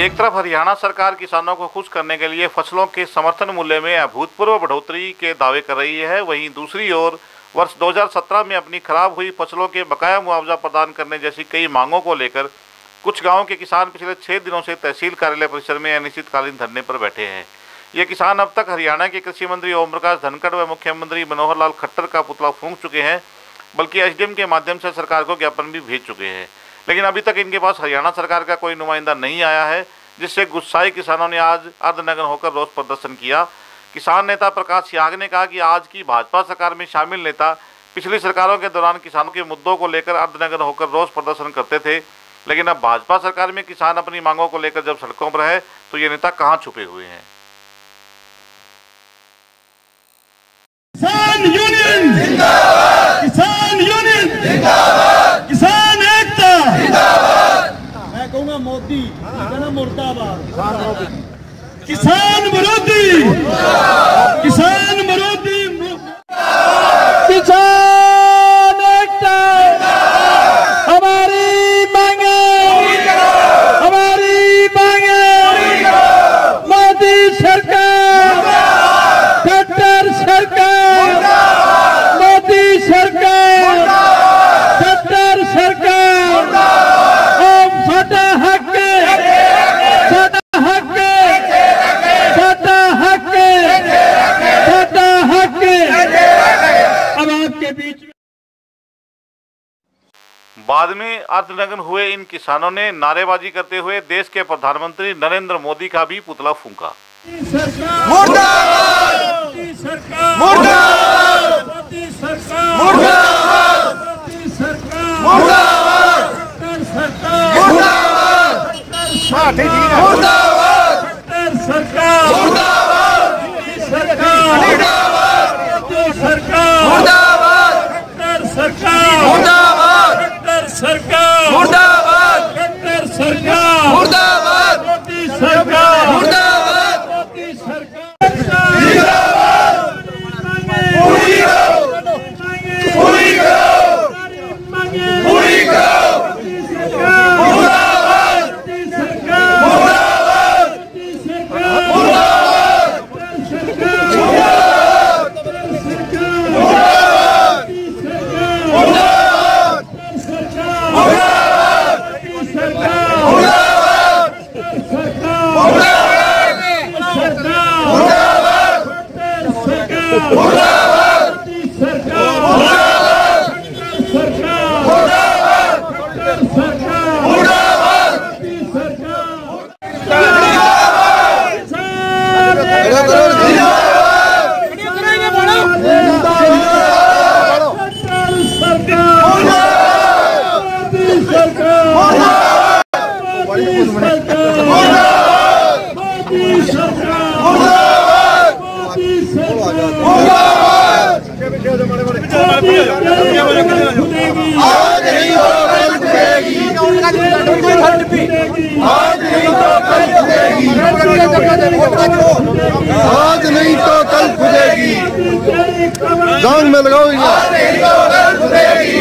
एक तरफ हरियाणा सरकार किसानों को खुश करने के लिए फसलों के समर्थन मूल्य में अभूतपूर्व बढ़ोतरी के दावे कर रही है, वहीं दूसरी ओर वर्ष 2017 में अपनी खराब हुई फसलों के बकाया मुआवजा प्रदान करने जैसी कई मांगों को लेकर कुछ गांवों के किसान पिछले 6 दिनों से तहसील कार्यालय परिसर में अनिश्चितकालीन धरने पर बैठे हैं। ये किसान अब तक हरियाणा के कृषि मंत्री ओम प्रकाश धनखड़ व मुख्यमंत्री मनोहर लाल खट्टर का पुतला फूंक चुके हैं, बल्कि एसडीएम के माध्यम से सरकार को ज्ञापन भी भेज चुके हैं, लेकिन अभी तक इनके पास हरियाणा सरकार का कोई नुमाइंदा नहीं आया है, जिससे गुस्साए किसानों ने आज अर्धनग्न होकर रोष प्रदर्शन किया। किसान नेता प्रकाश याग ने कहा कि आज की भाजपा सरकार में शामिल नेता पिछली सरकारों के दौरान किसानों के मुद्दों को लेकर अर्धनग्न होकर रोष प्रदर्शन करते थे, लेकिन अब भाजपा सरकार में किसान अपनी मांगों को लेकर जब सड़कों पर है तो ये नेता कहां छुपे हुए हैं। किसान यूनियन जिंदाबाद, किसान यूनियन जिंदाबाद, किसान एकता जिंदाबाद। मैं कहूँगा मोदी कहना मुर्दाबाद, किसान विरोधी, किसान विरोधी, किसान एकता हमारी मांगे, हमारी मांगे, मोदी सरकार, खट्टर सरकार, मोदी सरकार, खट्टर सरकार, साडा हक, साडा हक, साडा हक, साडा हक। अब आपके बीच में बाद में अर्धनग्न हुए इन किसानों ने नारेबाजी करते हुए देश के प्रधानमंत्री नरेंद्र मोदी का भी पुतला फूंका। मुर्दाबाद, मुर्दाबाद, मुर्दाबाद, मुर्दाबाद, आज नहीं तो कल खुदेगी, जान में लगाओ, आज नहीं तो कल खुदेगी,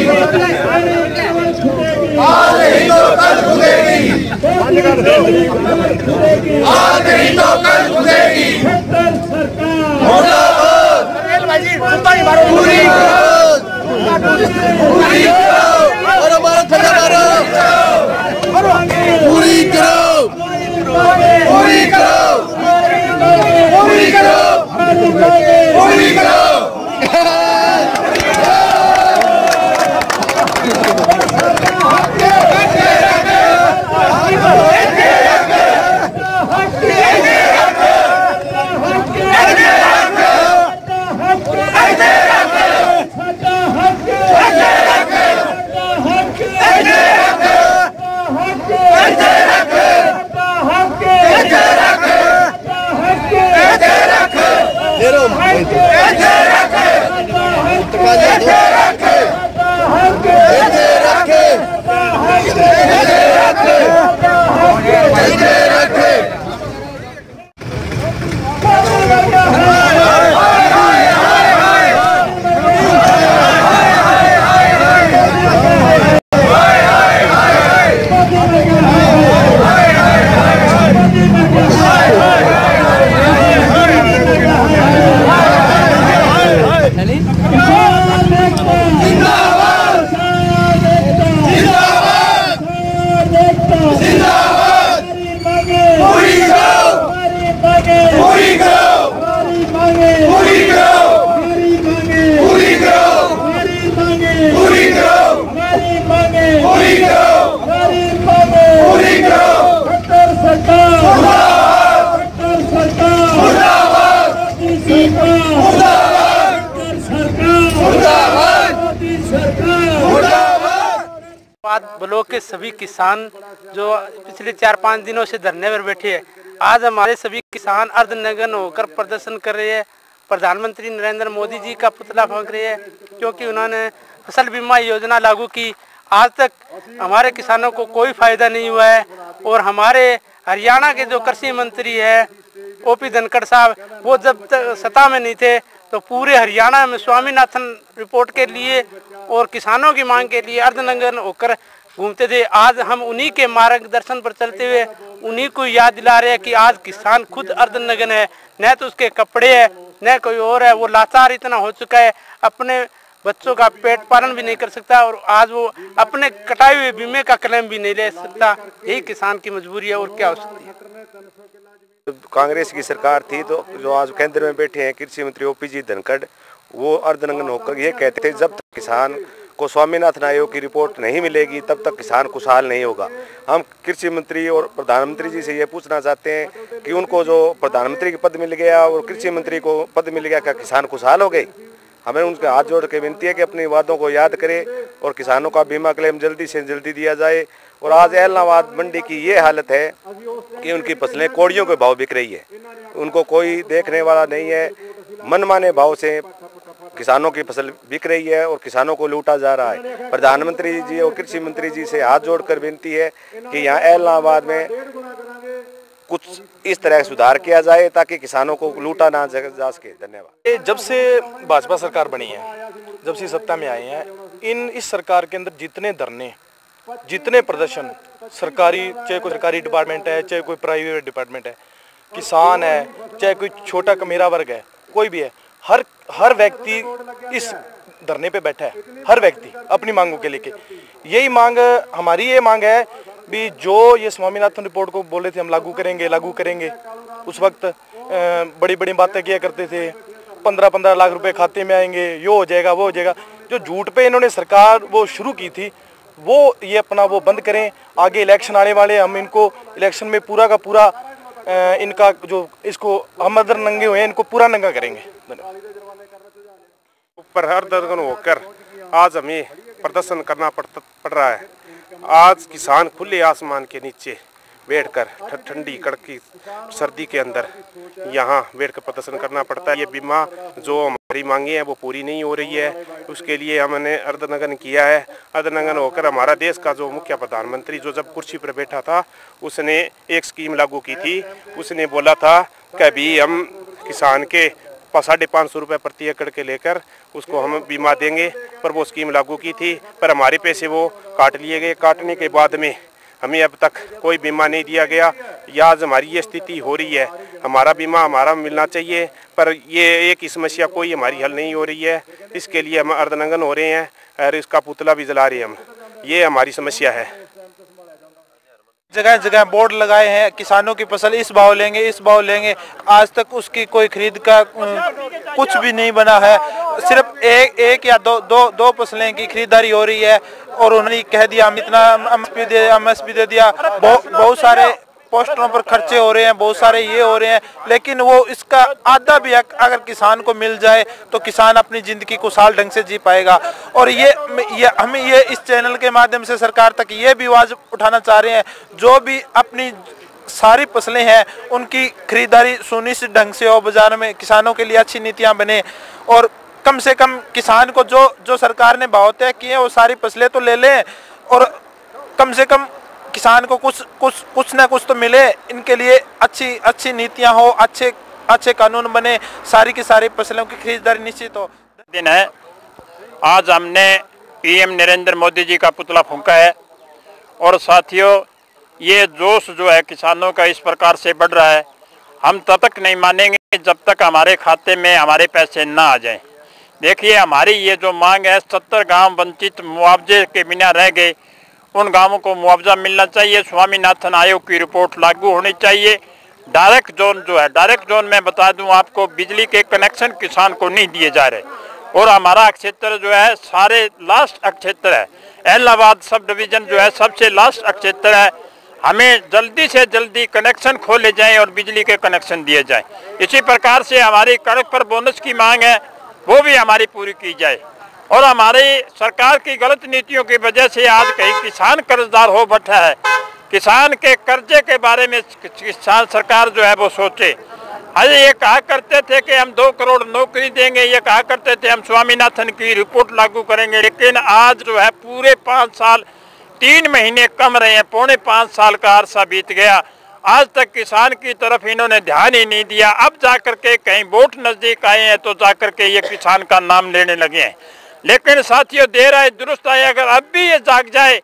आज नहीं तो कल खुदेगी, आज नहीं तो कल खुदेगी। पूरी और हमारा ठंडा मारो, पूरी करो, पूरी करो, पूरी करो, पूरी करो। बाद ब्लॉक के सभी किसान जो पिछले 4-5 दिनों से धरने पर बैठे हैं, आज हमारे सभी किसान अर्धनग्न होकर प्रदर्शन कर रहे हैं। प्रधानमंत्री नरेंद्र मोदी जी का पुतला फूंक रहे हैं, क्योंकि उन्होंने फसल बीमा योजना लागू की। आज तक हमारे किसानों को कोई फायदा नहीं हुआ है। और हमारे हरियाणा के जो कृषि मंत्री है OP धनखड़ साहब, वो जब तक सत्ता में नहीं थे तो पूरे हरियाणा में स्वामीनाथन रिपोर्ट के लिए और किसानों की मांग के लिए अर्धनग्न होकर घूमते थे। आज हम उन्हीं के मार्गदर्शन पर चलते हुए उन्हीं को याद दिला रहे हैं कि आज किसान खुद अर्धनग्न है, न तो उसके कपड़े है न कोई और है। वो लाचार इतना हो चुका है, अपने बच्चों का पेट पालन भी नहीं कर सकता और आज वो अपने कटाए हुए बीमे का क्लेम भी नहीं ले सकता। यही किसान की मजबूरी है, और क्या हो सकती है। कांग्रेस की सरकार थी तो जो आज केंद्र में बैठे हैं कृषि मंत्री OP धनखड़, वो अर्धनग्न होकर ये कहते थे जब तक किसान को स्वामीनाथन आयोग की रिपोर्ट नहीं मिलेगी तब तक किसान खुशहाल नहीं होगा। हम कृषि मंत्री और प्रधानमंत्री जी से ये पूछना चाहते हैं कि उनको जो प्रधानमंत्री का पद मिल गया और कृषि मंत्री को पद मिल गया, क्या किसान खुशहाल हो गए? हमें उनके हाथ जोड़ के विनती है कि अपने वादों को याद करें और किसानों का बीमा क्लेम जल्दी से जल्दी दिया जाए। और आज एलनाबाद मंडी की ये हालत है कि उनकी फसलें कोड़ियों के भाव बिक रही है, उनको कोई देखने वाला नहीं है। मनमाने भाव से किसानों की फसल बिक रही है और किसानों को लूटा जा रहा है। प्रधानमंत्री जी और कृषि मंत्री जी से हाथ जोड़कर विनती है कि यहाँ एलनाबाद में कुछ इस तरह सुधार किया जाए ताकि किसानों को लूटा ना जा सके। धन्यवाद। जब से भाजपा सरकार बनी है, जब से सत्ता में आए हैं, इस सरकार के अंदर जितने धरने, जितने प्रदर्शन, सरकारी, चाहे कोई सरकारी डिपार्टमेंट है चाहे कोई प्राइवेट डिपार्टमेंट है, किसान है चाहे कोई छोटा कमेरा वर्ग है, कोई भी है, हर व्यक्ति इस धरने पे बैठा है। हर व्यक्ति अपनी मांगों के लेके, यही मांग हमारी ये मांग है भी जो ये स्वामीनाथन रिपोर्ट को बोले थे हम लागू करेंगे। उस वक्त बड़ी बड़ी बातें किया करते थे, 15-15 लाख रुपए खाते में आएंगे, यो हो जाएगा वो हो जाएगा। जो झूठ पे इन्होंने सरकार वो शुरू की थी वो ये अपना वो बंद करें। आगे इलेक्शन आने वाले, हम इनको इलेक्शन में पूरा का पूरा इनका जो इसको हम अदर नंगे हुए हैं इनको पूरा नंगा करेंगे। ऊपर अर्धनग्न होकर आज हमें प्रदर्शन करना पड़ रहा है। आज किसान खुले आसमान के नीचे बैठकर ठंडी कड़की सर्दी के अंदर यहाँ बैठकर प्रदर्शन करना पड़ता है। ये बीमा जो हमारी मांगे हैं वो पूरी नहीं हो रही है, उसके लिए हमने अर्धनग्न किया है। अर्धनग्न होकर हमारा देश का जो मुख्य प्रधानमंत्री जो जब कुर्सी पर बैठा था उसने एक स्कीम लागू की थी। उसने बोला था कि अभी हम किसान के 550 रुपये प्रति एकड़ के लेकर उसको हम बीमा देंगे, पर वो स्कीम लागू की थी, पर हमारे पैसे वो काट लिए गए। काटने के बाद में हमें अब तक कोई बीमा नहीं दिया गया। या आज हमारी ये स्थिति हो रही है, हमारा बीमा हमारा मिलना चाहिए, पर ये एक समस्या कोई हमारी हल नहीं हो रही है। इसके लिए हम अर्धनग्न हो रहे हैं और इसका पुतला भी जला रहे हैं हम। ये हमारी समस्या है। जगह जगह बोर्ड लगाए हैं, किसानों की फसल इस भाव लेंगे, इस भाव लेंगे। आज तक उसकी कोई खरीद का कुछ भी नहीं बना है। सिर्फ एक या दो फसलें की खरीदारी हो रही है और उन्होंने कह दिया हम इतना MSP दे दिया। बहुत सारे पोस्टरों पर खर्चे हो रहे हैं, बहुत सारे ये हो रहे हैं, लेकिन वो इसका आधा भी अगर किसान को मिल जाए तो किसान अपनी ज़िंदगी खुशहाल ढंग से जी पाएगा। और ये हम ये इस चैनल के माध्यम से सरकार तक ये भी आवाज़ उठाना चाह रहे हैं, जो भी अपनी सारी फसलें हैं उनकी खरीदारी सुनिश्चित ढंग से हो, बाजार में किसानों के लिए अच्छी नीतियाँ बने और कम से कम किसान को जो सरकार ने भाव तय किए वो सारी फसलें तो ले लें और कम से कम किसान को कुछ ना कुछ तो मिले। इनके लिए अच्छी नीतियां हो, अच्छे कानून बने, सारी की सारी फसलों की खरीदारी निश्चित हो। दिन है, आज हमने PM नरेंद्र मोदी जी का पुतला फूंका है और साथियों ये जोश जो है किसानों का इस प्रकार से बढ़ रहा है, हम तब तक नहीं मानेंगे जब तक हमारे खाते में हमारे पैसे ना आ जाएं। देखिए हमारी ये जो मांग है, 70 गांव वंचित मुआवजे के बिना रह गए, उन गांवों को मुआवजा मिलना चाहिए। स्वामीनाथन आयोग की रिपोर्ट लागू होनी चाहिए। डायरेक्ट जोन जो है, डायरेक्ट जोन में बता दूं आपको, बिजली के कनेक्शन किसान को नहीं दिए जा रहे और हमारा क्षेत्र जो है सारे लास्ट क्षेत्र है। एलनाबाद सब डिवीज़न जो है सबसे लास्ट क्षेत्र है। हमें जल्दी से जल्दी कनेक्शन खोले जाएं और बिजली के कनेक्शन दिए जाएं। इसी प्रकार से हमारी कड़क पर बोनस की मांग है, वो भी हमारी पूरी की जाए। और हमारी सरकार की गलत नीतियों की वजह से आज कहीं किसान कर्जदार हो बैठा है। किसान के कर्जे के बारे में किसान सरकार जो है वो सोचे। अरे ये कहा करते थे कि हम 2 करोड़ नौकरी देंगे, ये कहा करते थे हम स्वामीनाथन की रिपोर्ट लागू करेंगे, लेकिन आज जो है पूरे 5 साल 3 महीने कम रहे हैं, पौने 5 साल का अरसा बीत गया, आज तक किसान की तरफ इन्होंने ध्यान ही नहीं दिया। अब जाकर के कहीं वोट नजदीक आए हैं तो जाकर के ये किसान का नाम लेने लगे हैं। लेकिन साथियों, देर आए दुरुस्त आए, अगर अब भी ये जाग जाए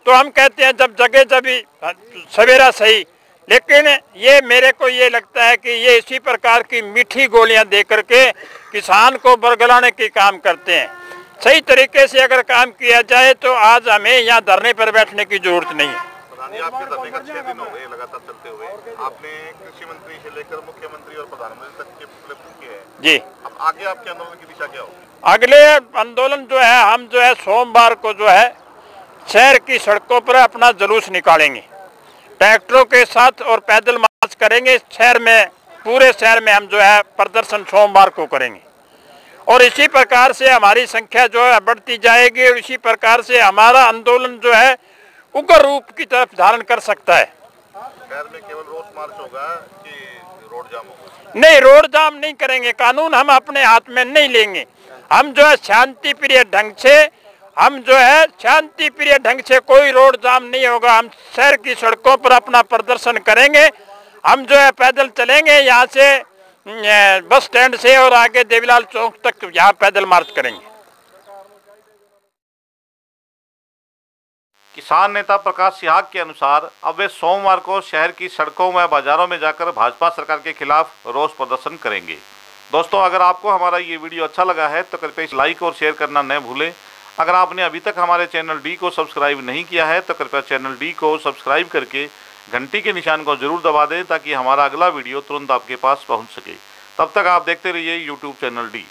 तो हम कहते हैं जब जगे जब सवेरा सही। लेकिन ये मेरे को ये लगता है कि ये इसी प्रकार की मीठी गोलियां दे करके किसान को बरगलाने के काम करते हैं। सही तरीके से अगर काम किया जाए तो आज हमें यहाँ धरने पर बैठने की जरूरत नहीं है। आपके धरने का 6 दिन हो गए लगातार चलते हुए, आपने कृषि मंत्री से लेकर मुख्यमंत्री और प्रधानमंत्री तक के पुतले फूंके हैं जी। अब आगे आपके आंदोलन की दिशा क्या होगी? अगले आंदोलन जो है, हम जो है सोमवार को जो है शहर की सड़कों पर अपना जुलूस निकालेंगे ट्रैक्टरों के साथ और पैदल मार्च करेंगे। शहर में, पूरे शहर में हम जो है प्रदर्शन सोमवार को करेंगे और इसी प्रकार से हमारी संख्या जो है बढ़ती जाएगी और इसी प्रकार से हमारा आंदोलन जो है उग्र रूप की तरफ धारण कर सकता है। शहर में केवल रोड मार्च होगा कि रोड जाम होगा? नहीं, रोड जाम नहीं करेंगे, कानून हम अपने हाथ में नहीं लेंगे। हम जो है शांति प्रिय ढंग से कोई रोड जाम नहीं होगा। हम शहर की सड़कों पर अपना प्रदर्शन करेंगे। हम जो है पैदल चलेंगे यहाँ से बस स्टैंड से और आगे देवीलाल चौक तक यहाँ पैदल मार्च करेंगे। किसान नेता प्रकाश सिहाग के अनुसार अब वे सोमवार को शहर की सड़कों व बाजारों में जाकर भाजपा सरकार के खिलाफ रोष प्रदर्शन करेंगे। दोस्तों, अगर आपको हमारा ये वीडियो अच्छा लगा है तो कृपया इसे लाइक और शेयर करना न भूलें। अगर आपने अभी तक हमारे चैनल डी को सब्सक्राइब नहीं किया है तो कृपया चैनल डी को सब्सक्राइब करके घंटी के निशान को जरूर दबा दें ताकि हमारा अगला वीडियो तुरंत आपके पास पहुँच सके। तब तक आप देखते रहिए यूट्यूब चैनल डी।